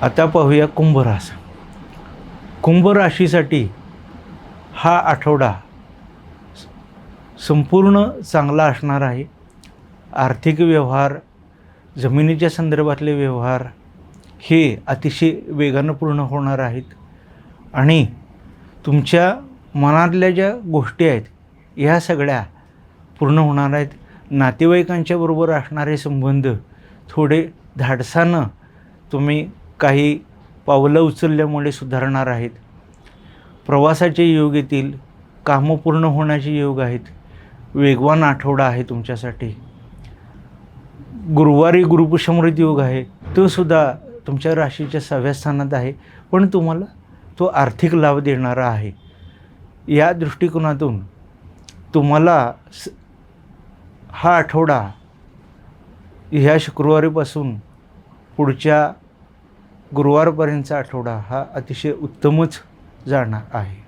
आता पाहूया कुंभ रास. कुंभ राशीसाठी हा आठवडा संपूर्ण चांगला असणार आहे. आर्थिक व्यवहार, जमिनीच्या संदर्भातले व्यवहार हे अतिशय वेगानं पूर्ण होणार आहेत आणि तुमच्या मनातल्या ज्या गोष्टी आहेत ह्या सगळ्या पूर्ण होणार आहेत. नातेवाईकांच्या बरोबर असणारे संबंध थोडे धाडसानं तुम्ही काही पावलं उचलल्यामुळे सुधारणार आहेत. प्रवासाचे योग येतील, कामं पूर्ण होण्याचे योग आहेत. वेगवान आठवडा आहे तुमच्यासाठी. गुरुवारी गुरुपुष्यमृत योग आहे, तो सुद्धा तुमच्या राशीच्या 6व्या स्थानात आहे, पण तुम्हाला तो आर्थिक लाभ देणारा आहे. या दृष्टिकोनातून तुम्हाला हा आठवडा ह्या शुक्रवारीपासून पुढच्या गुरुवारपर्यंतचा आठवडा हा अतिशय उत्तमच जाणार आहे.